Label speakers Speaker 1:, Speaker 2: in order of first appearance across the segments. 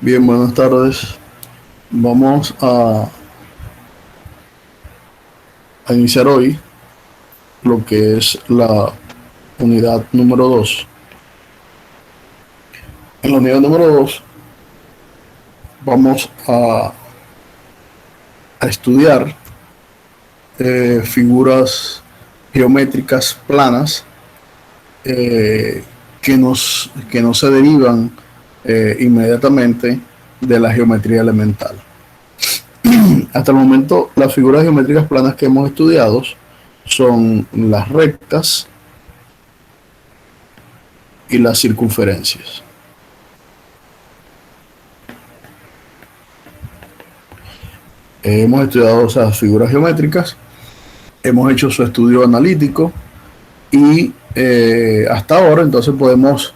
Speaker 1: Bien, buenas tardes. Vamos a iniciar hoy lo que es la unidad número 2. En la unidad número 2 vamos a estudiar figuras geométricas planas eh, que no se derivan inmediatamente de la geometría elemental. Hasta el momento, las figuras geométricas planas que hemos estudiado son las rectas y las circunferencias. Hemos estudiado esas figuras geométricas, hemos hecho su estudio analítico y hasta ahora entonces podemos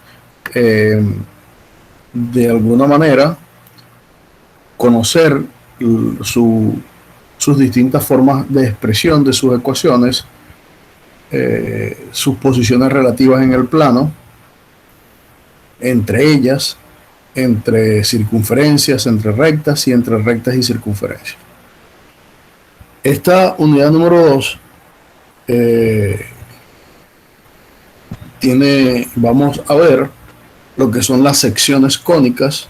Speaker 1: eh, de alguna manera conocer sus distintas formas de expresión de sus ecuaciones, sus posiciones relativas en el plano, entre ellas, entre circunferencias, entre rectas y entre rectas y circunferencias. Esta unidad número 2 vamos a ver lo que son las secciones cónicas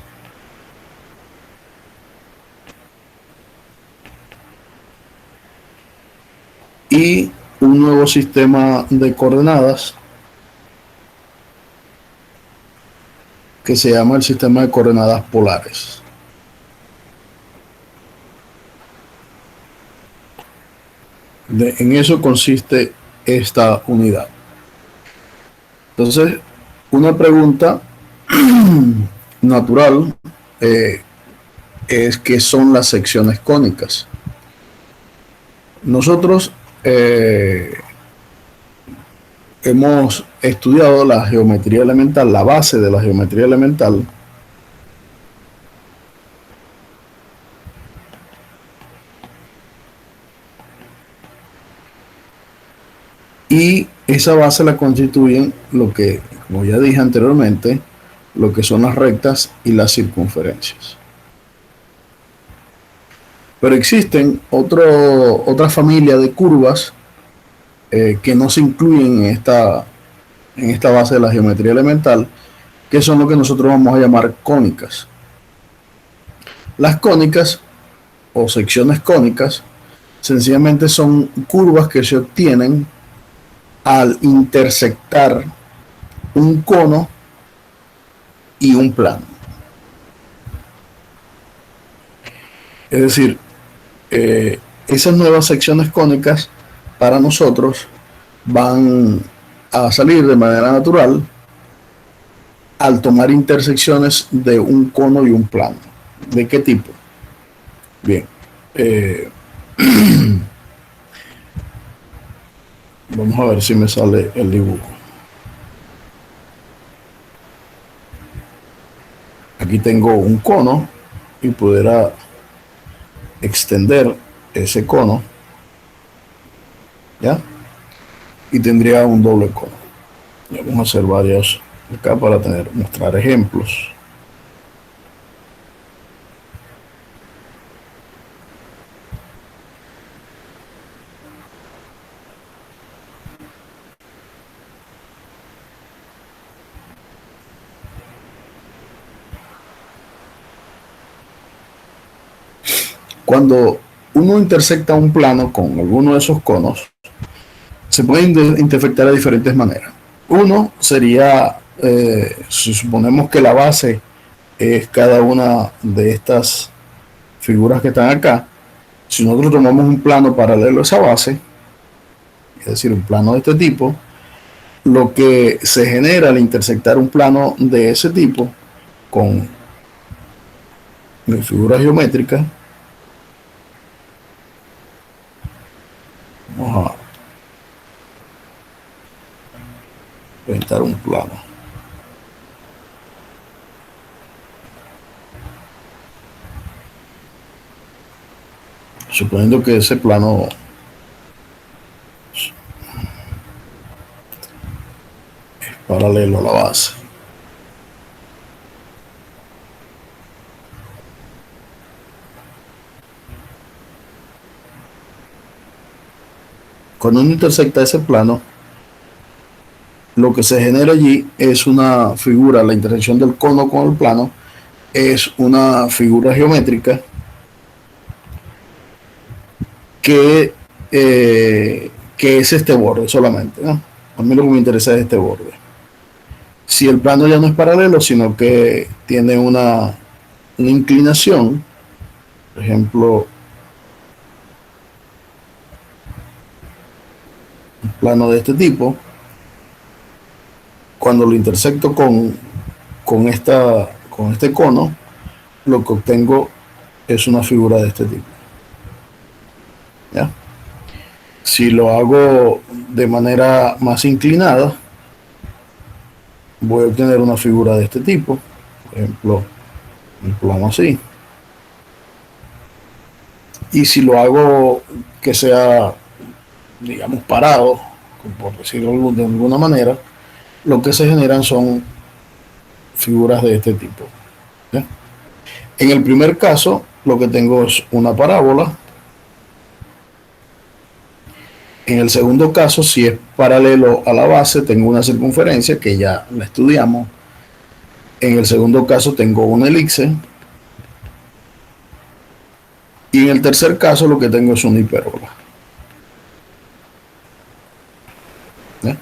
Speaker 1: y un nuevo sistema de coordenadas que se llama el sistema de coordenadas polares. En eso consiste esta unidad. Entonces, una pregunta natural es qué son las secciones cónicas. Nosotros hemos estudiado la geometría elemental, la base de la geometría elemental, y esa base la constituyen lo que, como ya dije anteriormente, lo que son las rectas y las circunferencias. Pero existen otra familia de curvas que no se incluyen en esta base de la geometría elemental, que son lo que nosotros vamos a llamar cónicas. Las cónicas o secciones cónicas sencillamente son curvas que se obtienen al intersectar un cono y un plano. Es decir, esas nuevas secciones cónicas para nosotros van a salir de manera natural al tomar intersecciones de un cono y un plano. ¿De qué tipo? Bien, vamos a ver si me sale el dibujo. Aquí tengo un cono y pudiera extender ese cono, ¿ya? Y tendría un doble cono. Ya vamos a hacer varios acá para mostrar ejemplos. Cuando uno intersecta un plano con alguno de esos conos, se puede intersectar de diferentes maneras. Uno sería, si suponemos que la base es cada una de estas figuras que están acá, si nosotros tomamos un plano paralelo a esa base, es decir, un plano de este tipo, lo que se genera al intersectar un plano de ese tipo con figuras geométricas, vamos a pintar un plano. Suponiendo que ese plano es paralelo a la base. Cuando uno intersecta ese plano, lo que se genera allí es una figura, la intersección del cono con el plano, es una figura geométrica que, que es este borde solamente, ¿no? A mí lo que me interesa es este borde. Si el plano ya no es paralelo, sino que tiene una inclinación, por ejemplo, un plano de este tipo, cuando lo intersecto con este cono, lo que obtengo es una figura de este tipo. ¿Ya? Si lo hago de manera más inclinada, voy a obtener una figura de este tipo. Por ejemplo, un plano así. Y si lo hago que sea, digamos, parado, por decirlo de alguna manera, lo que se generan son figuras de este tipo. ¿Ya? En el primer caso, lo que tengo es una parábola. En el segundo caso, si es paralelo a la base, tengo una circunferencia que ya la estudiamos. En el segundo caso, tengo una elipse. Y en el tercer caso, lo que tengo es una hipérbola. ¿Ya?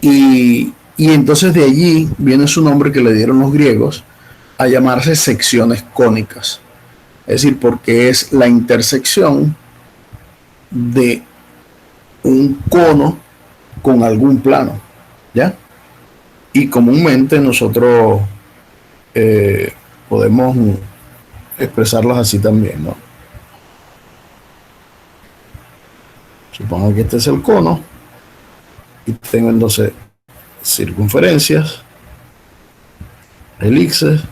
Speaker 1: Y entonces de allí viene su nombre que le dieron los griegos a llamarse secciones cónicas. Es decir, porque es la intersección de un cono con algún plano, ¿ya? Y comúnmente nosotros podemos expresarlas así también, ¿no? Supongo que este es el cono y tengo entonces circunferencias, elipses,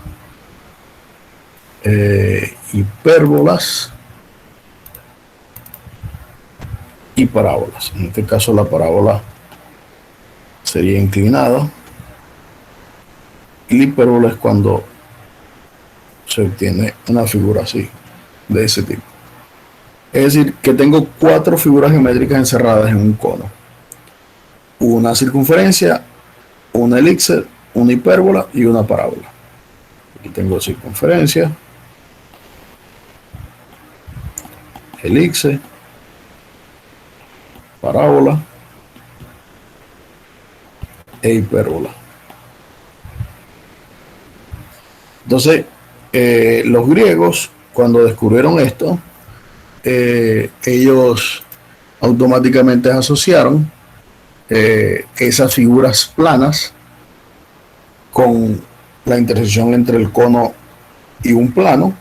Speaker 1: hipérbolas y parábolas. En este caso la parábola sería inclinada y la hipérbola es cuando se obtiene una figura así, de ese tipo. Es decir, que tengo 4 figuras geométricas encerradas en un cono. Una circunferencia, una elipse, una hipérbola y una parábola. Aquí tengo circunferencia, elipse, parábola e hipérbola. Entonces, los griegos, cuando descubrieron esto, ellos automáticamente asociaron esas figuras planas con la intersección entre el cono y un plano,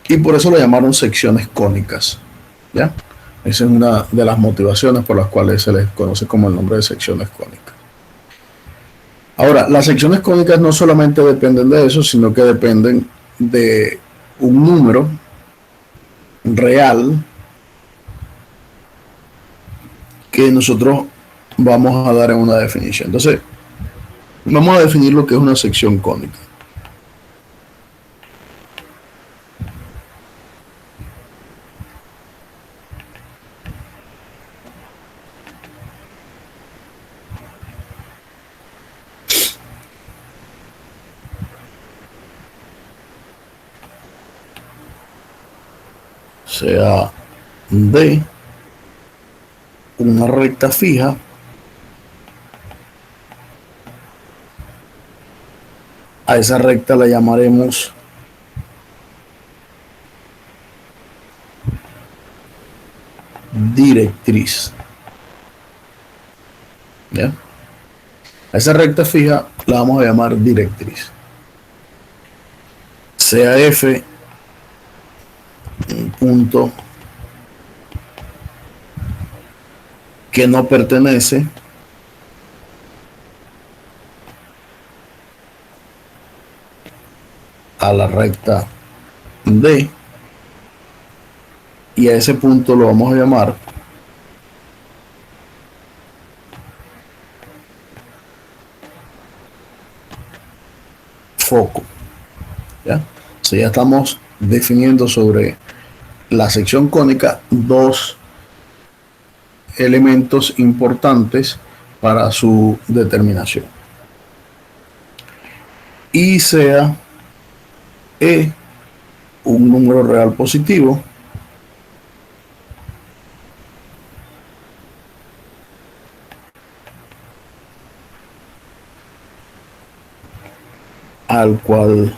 Speaker 1: y por eso lo llamaron secciones cónicas. ¿Ya? Esa es una de las motivaciones por las cuales se les conoce como el nombre de secciones cónicas. Ahora, las secciones cónicas no solamente dependen de eso, sino que dependen de un número real que nosotros vamos a dar en una definición. Entonces, vamos a definir lo que es una sección cónica. Sea de una recta fija a esa recta la llamaremos directriz. ¿Ya? A esa recta fija la vamos a llamar directriz. Sea F un punto que no pertenece a la recta D, y a ese punto lo vamos a llamar foco. ¿Ya? O sea, ya estamos definiendo sobre la sección cónica dos elementos importantes para su determinación. Y sea E un número real positivo, al cual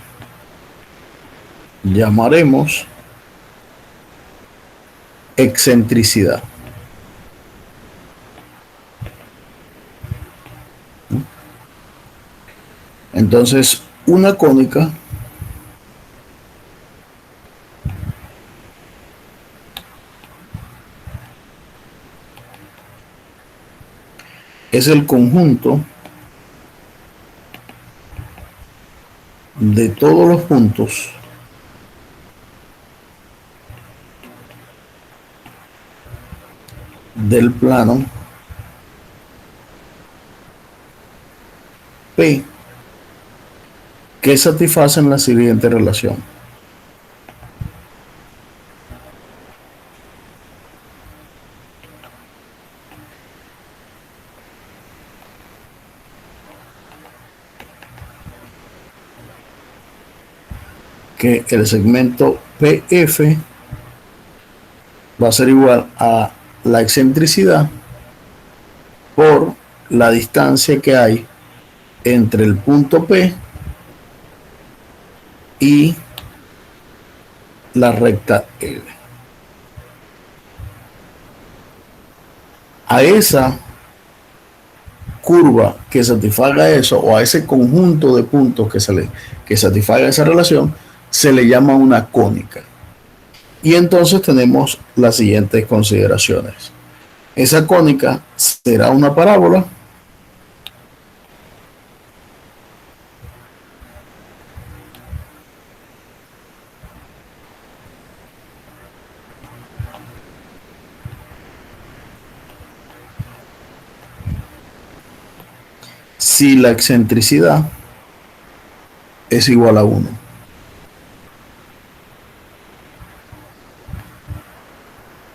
Speaker 1: llamaremos excentricidad. Entonces, una cónica es el conjunto de todos los puntos del plano P que satisfacen la siguiente relación. Que el segmento PF va a ser igual a la excentricidad por la distancia que hay entre el punto P y la recta L. A esa curva que satisfaga eso, o a ese conjunto de puntos que satisfaga esa relación, se le llama una cónica. Y entonces tenemos las siguientes consideraciones. Esa cónica será una parábola si la excentricidad es igual a 1.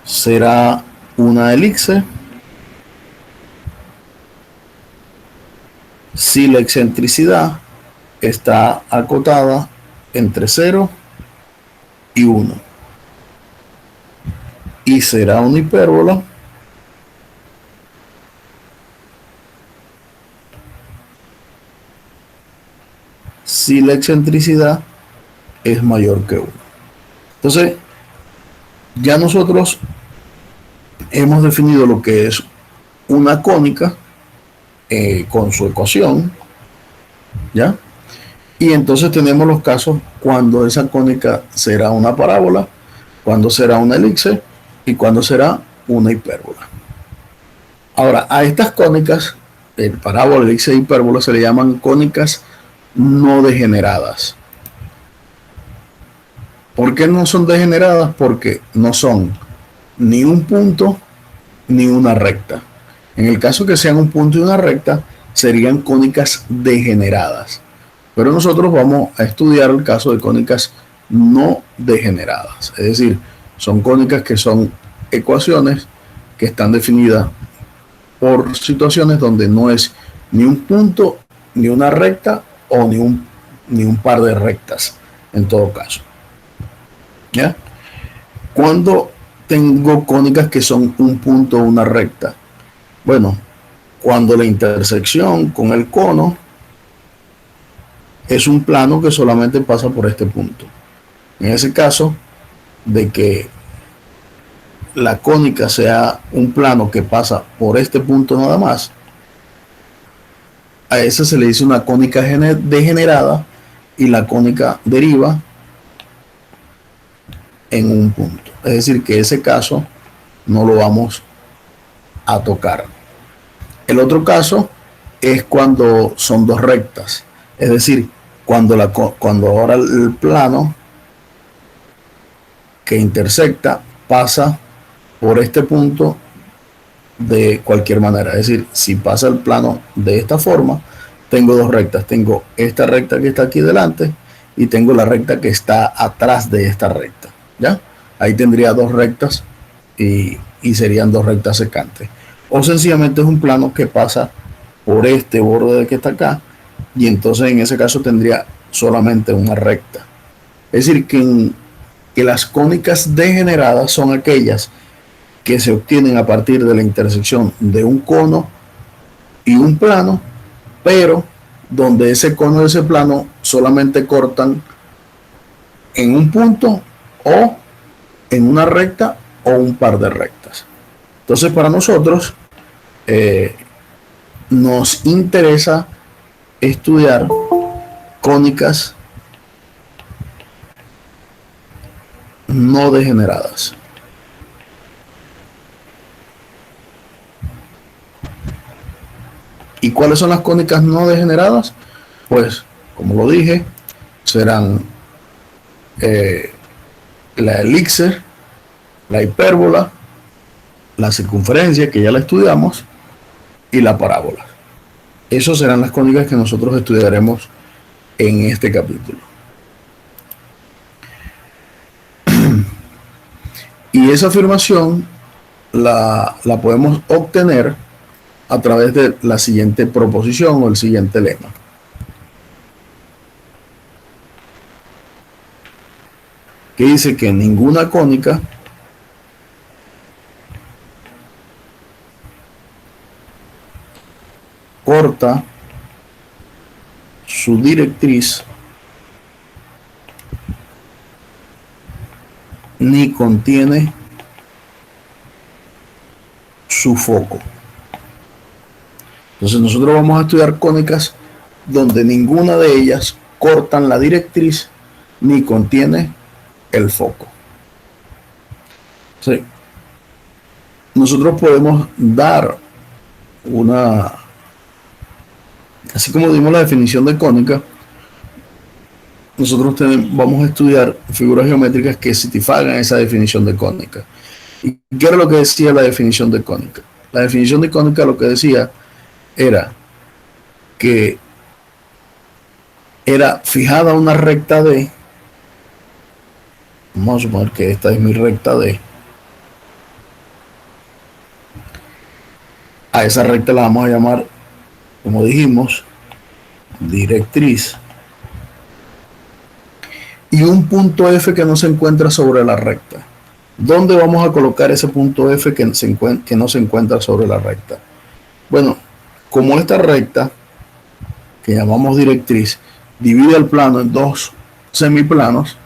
Speaker 1: Será una elipse si la excentricidad está acotada entre 0 y 1. Y será una hipérbola si la excentricidad es mayor que 1. Entonces, ya nosotros hemos definido lo que es una cónica con su ecuación, ¿ya? Y entonces tenemos los casos cuando esa cónica será una parábola, cuando será una elipse y cuando será una hipérbola. Ahora, a estas cónicas, parábola, elipse e hipérbola, se le llaman cónicas no degeneradas. ¿Por qué no son degeneradas? Porque no son ni un punto ni una recta. En el caso que sean un punto y una recta, serían cónicas degeneradas. Pero nosotros vamos a estudiar el caso de cónicas no degeneradas. Es decir, son cónicas que son ecuaciones que están definidas por situaciones donde no es ni un punto, ni una recta o ni un par de rectas, en todo caso. ¿Ya? Cuando tengo cónicas que son un punto o una recta, bueno, cuando la intersección con el cono es un plano que solamente pasa por este punto. En ese caso, de que la cónica sea un plano que pasa por este punto nada más, a esa se le dice una cónica degenerada y la cónica deriva en un punto. Es decir, que ese caso no lo vamos a tocar. El otro caso es cuando son dos rectas. Es decir, cuando ahora el plano que intersecta pasa por este punto de cualquier manera. Es decir, si pasa el plano de esta forma, tengo dos rectas. Tengo esta recta que está aquí delante y tengo la recta que está atrás de esta recta. ¿Ya? Ahí tendría dos rectas y y serían dos rectas secantes. O sencillamente es un plano que pasa por este borde que está acá y entonces en ese caso tendría solamente una recta. Es decir, que las cónicas degeneradas son aquellas que se obtienen a partir de la intersección de un cono y un plano, pero donde ese cono y ese plano solamente cortan en un punto o en una recta o un par de rectas. Entonces para nosotros nos interesa estudiar cónicas no degeneradas. ¿Y cuáles son las cónicas no degeneradas? Pues, como lo dije, serán la elixir, la hipérbola, la circunferencia, que ya la estudiamos, y la parábola. Esas serán las cónicas que nosotros estudiaremos en este capítulo. Y esa afirmación la podemos obtener a través de la siguiente proposición o el siguiente lema. Que dice que ninguna cónica corta su directriz ni contiene su foco. Entonces nosotros vamos a estudiar cónicas donde ninguna de ellas cortan la directriz ni contiene el foco. Sí. Nosotros podemos dar una, así como dimos la definición de cónica, nosotros vamos a estudiar figuras geométricas que satisfagan esa definición de cónica. ¿Y qué era lo que decía la definición de cónica? La definición de cónica lo que decía era que era fijada una recta D. Vamos a suponer que esta es mi recta D. A esa recta la vamos a llamar, como dijimos, directriz. Y un punto F que no se encuentra sobre la recta. ¿Dónde vamos a colocar ese punto F que no se encuentra sobre la recta? Bueno, como esta recta, que llamamos directriz, divide el plano en dos semiplanos,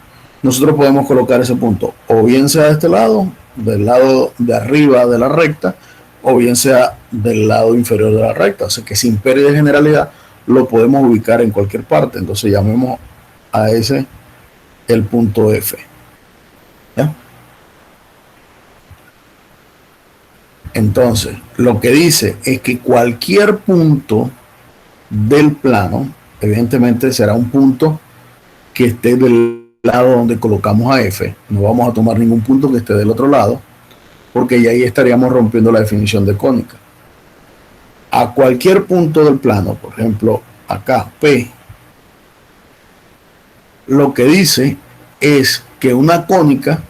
Speaker 1: nosotros podemos colocar ese punto, o bien sea de este lado, del lado de arriba de la recta, o bien sea del lado inferior de la recta. O sea que sin pérdida de generalidad lo podemos ubicar en cualquier parte. Entonces llamemos a ese el punto F. ¿Ya? Entonces, lo que dice es que cualquier punto del plano, evidentemente será un punto que esté del lado donde colocamos a F. No vamos a tomar ningún punto que esté del otro lado, porque ya ahí estaríamos rompiendo la definición de cónica. A cualquier punto del plano, por ejemplo, acá, P, lo que dice es que una cónica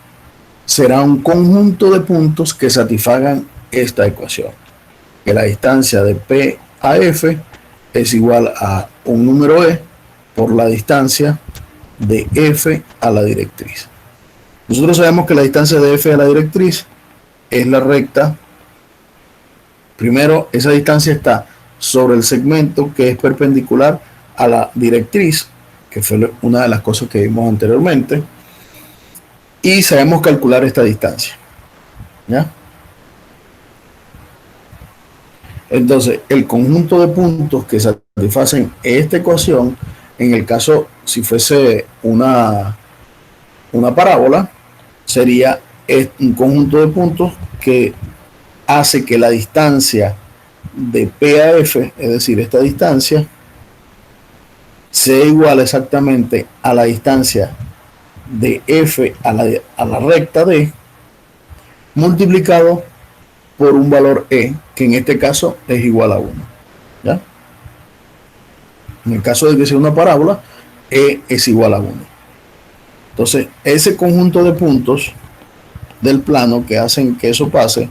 Speaker 1: será un conjunto de puntos que satisfagan esta ecuación, que la distancia de P a F es igual a un número E por la distancia de F a la directriz. Nosotros sabemos que la distancia de F a la directriz es la recta. Primero, esa distancia está sobre el segmento que es perpendicular a la directriz, que fue una de las cosas que vimos anteriormente, y sabemos calcular esta distancia. ¿Ya? Entonces, el conjunto de puntos que satisfacen esta ecuación, en el caso, si fuese una parábola, sería un conjunto de puntos que hace que la distancia de P a F, es decir, esta distancia, sea igual exactamente a la distancia de F a la recta D, multiplicado por un valor E, que en este caso es igual a 1. ¿Ya? En el caso de que sea una parábola, E es igual a 1. Entonces, ese conjunto de puntos del plano que hacen que eso pase,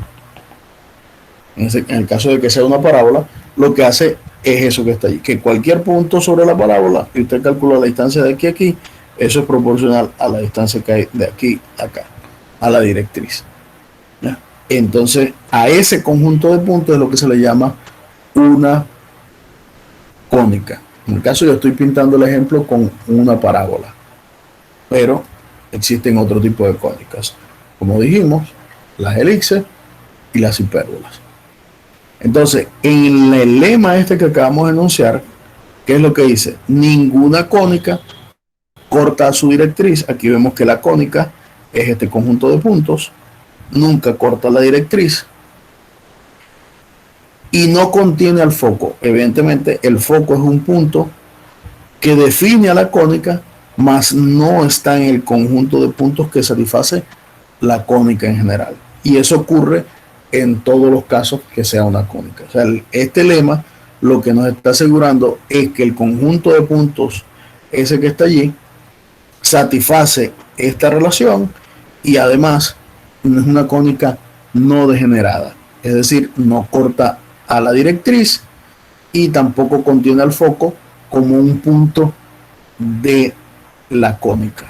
Speaker 1: en el caso de que sea una parábola, lo que hace es eso que está allí, que cualquier punto sobre la parábola, y usted calcula la distancia de aquí a aquí, eso es proporcional a la distancia que hay de aquí a acá, a la directriz. ¿Ya? Entonces, a ese conjunto de puntos es lo que se le llama una cónica. En el caso yo estoy pintando el ejemplo con una parábola, pero existen otro tipo de cónicas. Como dijimos, las elipses y las hipérbolas. Entonces, en el lema este que acabamos de enunciar, ¿qué es lo que dice? Ninguna cónica corta su directriz. Aquí vemos que la cónica es este conjunto de puntos. Nunca corta la directriz. Y no contiene al foco. Evidentemente, el foco es un punto que define a la cónica, mas no está en el conjunto de puntos que satisface la cónica en general. Y eso ocurre en todos los casos que sea una cónica. O sea, este lema lo que nos está asegurando es que el conjunto de puntos, ese que está allí, satisface esta relación y además no es una cónica no degenerada. Es decir, no corta a la directriz y tampoco contiene al foco como un punto de la cónica.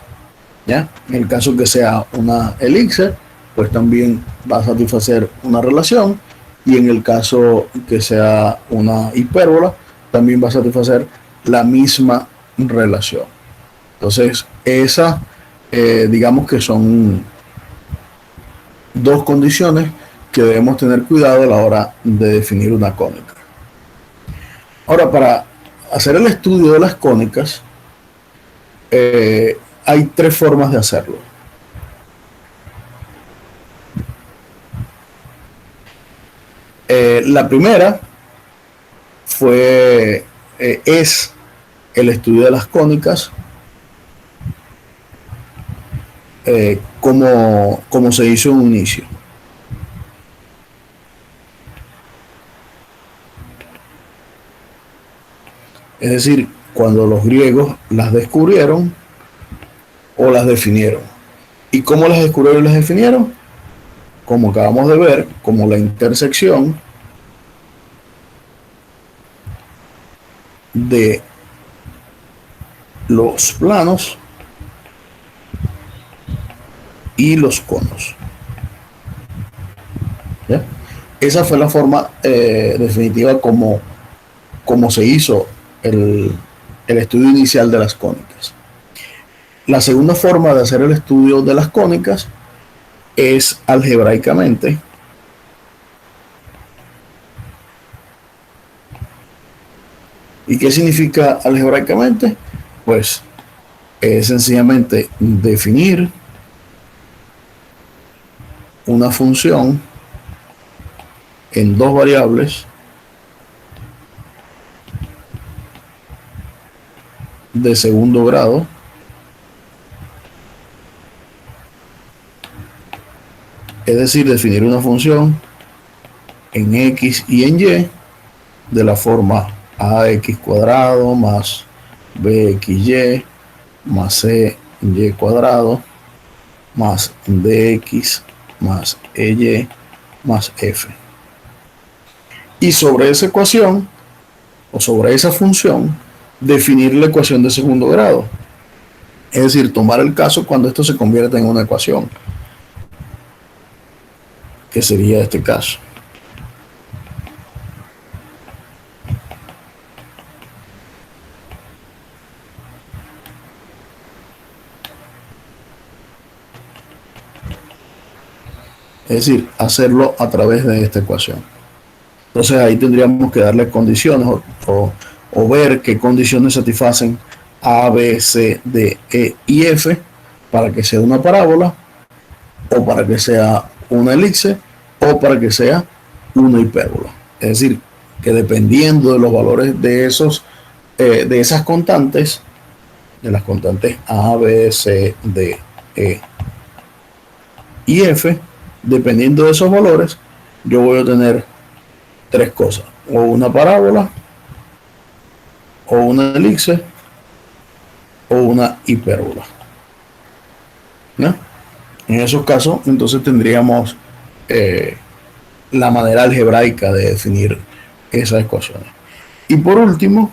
Speaker 1: ¿Ya? En el caso que sea una elixir, pues también va a satisfacer una relación, y en el caso que sea una hipérbola, también va a satisfacer la misma relación. Entonces, esas, digamos que son dos condiciones que debemos tener cuidado a la hora de definir una cónica. Ahora, para hacer el estudio de las cónicas, hay tres formas de hacerlo. La primera es el estudio de las cónicas, como se hizo en un inicio. Es decir, cuando los griegos las descubrieron o las definieron. ¿Y cómo las descubrieron y las definieron? Como acabamos de ver, como la intersección de los planos y los conos. ¿Ya? Esa fue la forma definitiva como se hizo el estudio inicial de las cónicas. La segunda forma de hacer el estudio de las cónicas es algebraicamente. ¿Y qué significa algebraicamente? Pues es sencillamente definir una función en dos variables de segundo grado es decir, definir una función en x y en y de la forma ax cuadrado más bxy más cy cuadrado más dx más ey más f. Y sobre esa ecuación o sobre esa función definir la ecuación de segundo grado. Es decir, tomar el caso cuando esto se convierte en una ecuación, que sería este caso. Es decir, hacerlo a través de esta ecuación. Entonces ahí tendríamos que darle condiciones o ver qué condiciones satisfacen A, B, C, D, E y F para que sea una parábola, o para que sea una elipse, o para que sea una hipérbola. Es decir, que dependiendo de los valores de esas constantes, de las constantes A, B, C, D, E y F, dependiendo de esos valores, yo voy a tener tres cosas: o una parábola, o una elipse, o una hipérbola. ¿No? En esos casos, entonces tendríamos eh, la manera algebraica de definir esas ecuaciones. Y por último,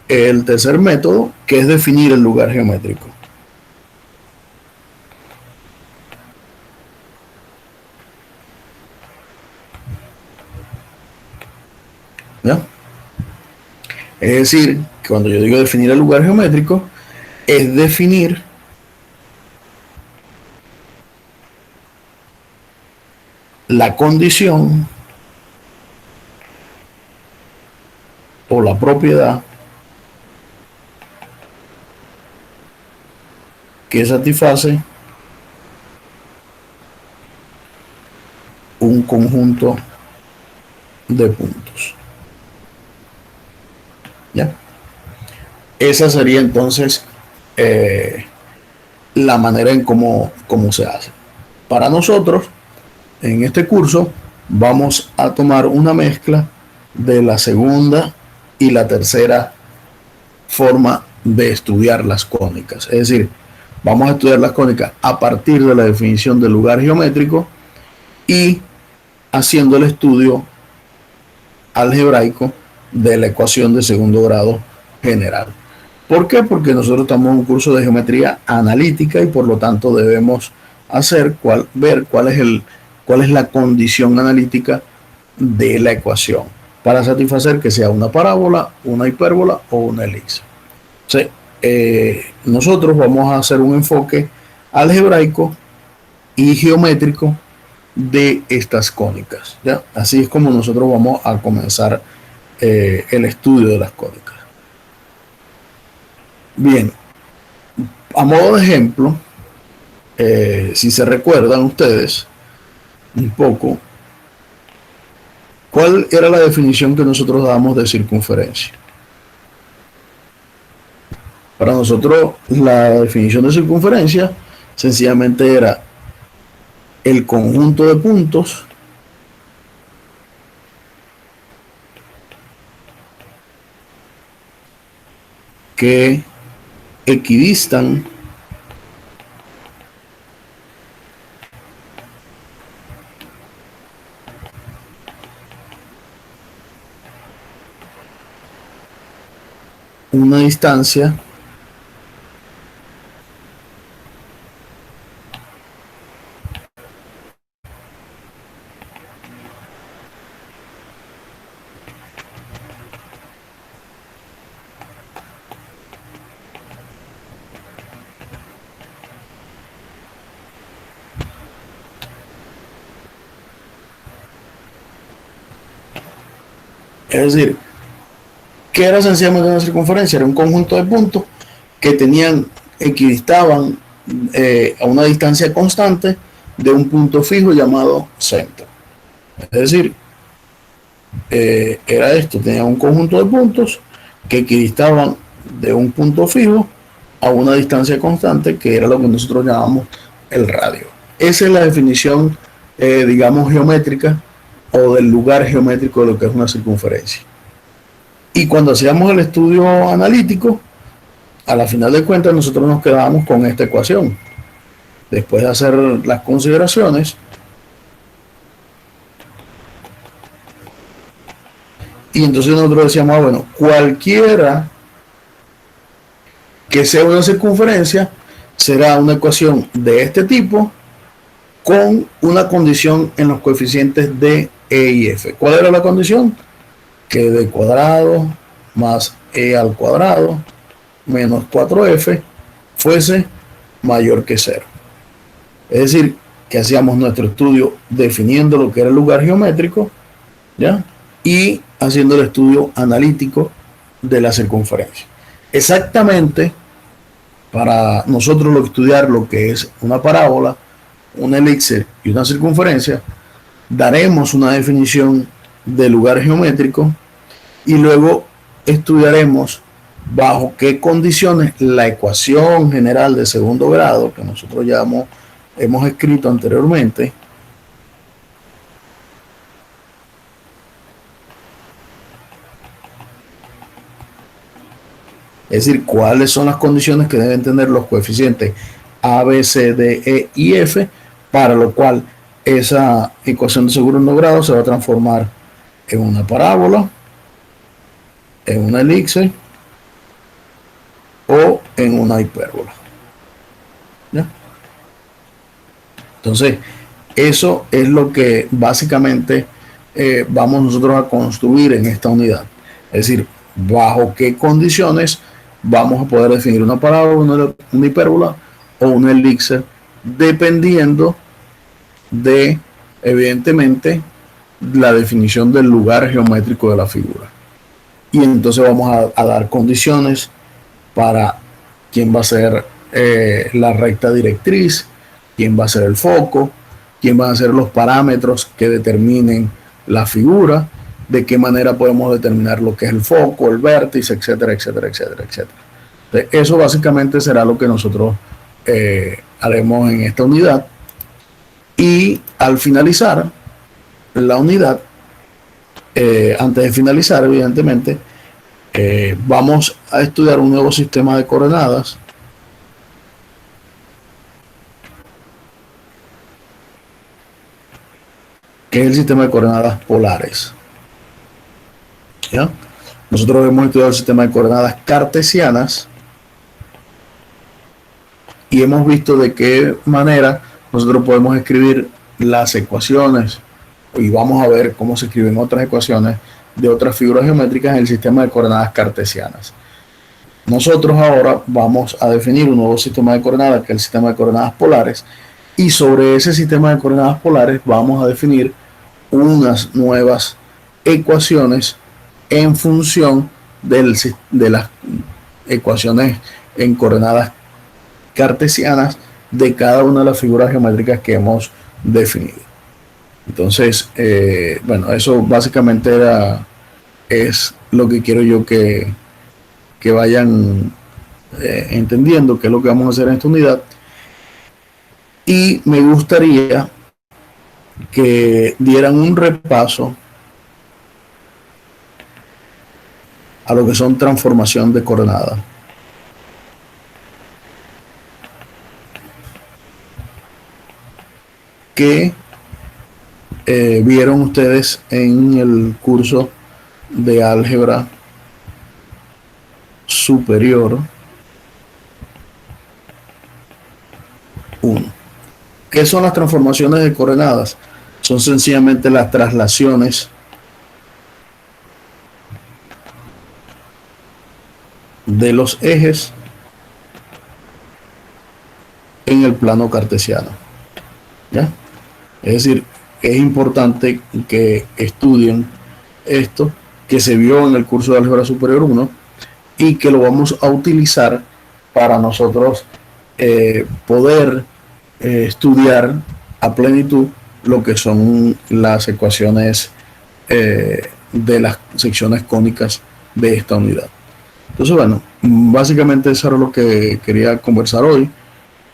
Speaker 1: el tercer método, que es definir el lugar geométrico. ¿Ya? Es decir, que cuando yo digo definir el lugar geométrico, es definir la condición o la propiedad que satisface un conjunto de puntos. ¿Ya? Esa sería entonces la manera en cómo se hace. Para nosotros, en este curso, vamos a tomar una mezcla de la segunda y la tercera forma de estudiar las cónicas. Es decir, vamos a estudiar las cónicas a partir de la definición del lugar geométrico y haciendo el estudio algebraico de la ecuación de segundo grado general. ¿Por qué? Porque nosotros estamos en un curso de geometría analítica y por lo tanto debemos ver cuál es la condición analítica de la ecuación para satisfacer que sea una parábola, una hipérbola o una elipse. Entonces, nosotros vamos a hacer un enfoque algebraico y geométrico de estas cónicas. ¿Ya? Así es como nosotros vamos a comenzar el estudio de las cónicas. Bien, a modo de ejemplo, si se recuerdan ustedes un poco, ¿cuál era la definición que nosotros dábamos de circunferencia? Para nosotros la definición de circunferencia sencillamente era el conjunto de puntos que equidistan una distancia es decir, ¿qué era sencillamente una circunferencia? Era un conjunto de puntos que equidistaban a una distancia constante de un punto fijo llamado centro. Es decir, era esto, tenía un conjunto de puntos que equidistaban de un punto fijo a una distancia constante, que era lo que nosotros llamamos el radio. Esa es la definición, digamos, geométrica o del lugar geométrico de lo que es una circunferencia. Y cuando hacíamos el estudio analítico, a la final de cuentas nosotros nos quedábamos con esta ecuación. Después de hacer las consideraciones, y entonces nosotros decíamos, bueno, cualquiera que sea una circunferencia será una ecuación de este tipo con una condición en los coeficientes de E y F. ¿Cuál era la condición? Que d cuadrado más E al cuadrado menos 4F fuese mayor que 0. Es decir, que hacíamos nuestro estudio definiendo lo que era el lugar geométrico, ¿ya? Y haciendo el estudio analítico de la circunferencia. Exactamente para nosotros estudiar lo que es una parábola, una elipse y una circunferencia, daremos una definición de lugar geométrico y luego estudiaremos bajo qué condiciones la ecuación general de segundo grado, que nosotros ya hemos escrito anteriormente, es decir, cuáles son las condiciones que deben tener los coeficientes A, B, C, D, E y F, para lo cual esa ecuación de segundo grado se va a transformar en una parábola, en una elipse o en una hipérbola. ¿Ya? Entonces, eso es lo que básicamente vamos nosotros a construir en esta unidad. Es decir, bajo qué condiciones vamos a poder definir una parábola, una hipérbola o una elipse, dependiendo de, evidentemente, la definición del lugar geométrico de la figura. Y entonces vamos a dar condiciones para quién va a ser la recta directriz, quién va a ser el foco, quién van a ser los parámetros que determinen la figura, de qué manera podemos determinar lo que es el foco, el vértice, etcétera, etcétera, etcétera, etcétera. Entonces, eso básicamente será lo que nosotros haremos en esta unidad. Y al finalizar la unidad, antes de finalizar, evidentemente, vamos a estudiar un nuevo sistema de coordenadas que es el sistema de coordenadas polares. ¿Ya? Nosotros hemos estudiado el sistema de coordenadas cartesianas y hemos visto de qué manera nosotros podemos escribir las ecuaciones, y vamos a ver cómo se escriben otras ecuaciones de otras figuras geométricas en el sistema de coordenadas cartesianas. Nosotros ahora vamos a definir un nuevo sistema de coordenadas, que es el sistema de coordenadas polares, y sobre ese sistema de coordenadas polares vamos a definir unas nuevas ecuaciones en función de las ecuaciones en coordenadas cartesianas de cada una de las figuras geométricas que hemos definido. Entonces, bueno, eso básicamente es lo que quiero yo que vayan entendiendo qué es lo que vamos a hacer en esta unidad. Y me gustaría que dieran un repaso a lo que son transformación de coordenadas. Que vieron ustedes en el curso de álgebra superior 1. ¿Qué son las transformaciones de coordenadas? Son sencillamente las traslaciones de los ejes en el plano cartesiano. ¿Ya? Es decir, es importante que estudien esto que se vio en el curso de álgebra superior 1 y que lo vamos a utilizar para nosotros poder estudiar a plenitud lo que son las ecuaciones de las secciones cónicas de esta unidad. Entonces, bueno, básicamente eso era lo que quería conversar hoy.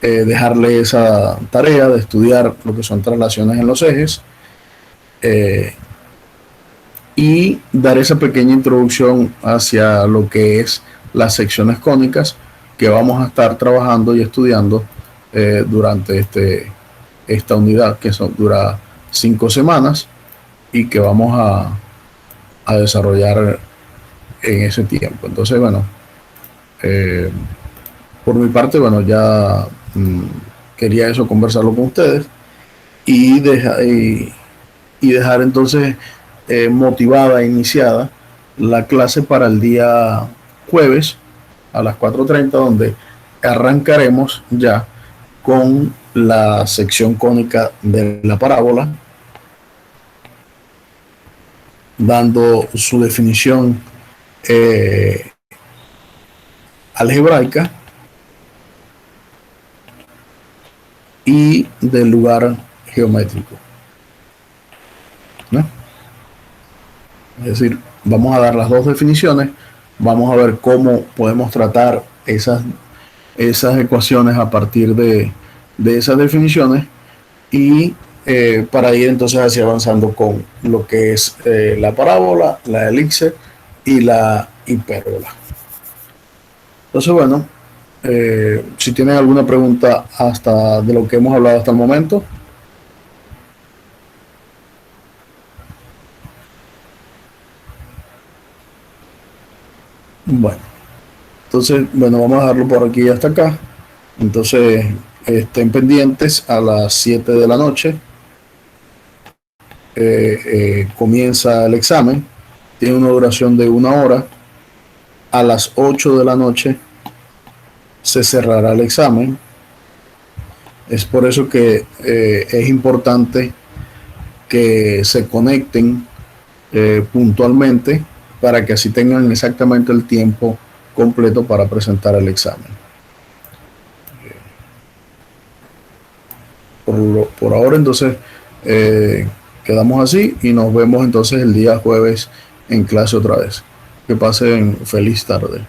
Speaker 1: Dejarle esa tarea de estudiar lo que son traslaciones en los ejes y dar esa pequeña introducción hacia lo que es las secciones cónicas que vamos a estar trabajando y estudiando durante esta unidad, que dura 5 semanas y que vamos a desarrollar en ese tiempo. Entonces, bueno, por mi parte, bueno, ya quería eso, conversarlo con ustedes y dejar entonces motivada, iniciada la clase para el día jueves a las 4:30, donde arrancaremos ya con la sección cónica de la parábola, dando su definición algebraica y del lugar geométrico, ¿no? Es decir, vamos a dar las dos definiciones, vamos a ver cómo podemos tratar esas ecuaciones a partir de esas definiciones y para ir entonces así avanzando con lo que es la parábola, la elipse y la hipérbola. Entonces, bueno, Si tienen alguna pregunta hasta de lo que hemos hablado hasta el momento. Bueno, entonces, bueno, vamos a dejarlo por aquí hasta acá. Entonces, estén pendientes a las 7 de la noche. Comienza el examen. Tiene una duración de 1 hora. A las 8 de la noche se cerrará el examen. Es por eso que es importante que se conecten puntualmente para que así tengan exactamente el tiempo completo para presentar el examen. Por ahora entonces quedamos así y nos vemos entonces el día jueves en clase otra vez. Que pasen feliz tarde.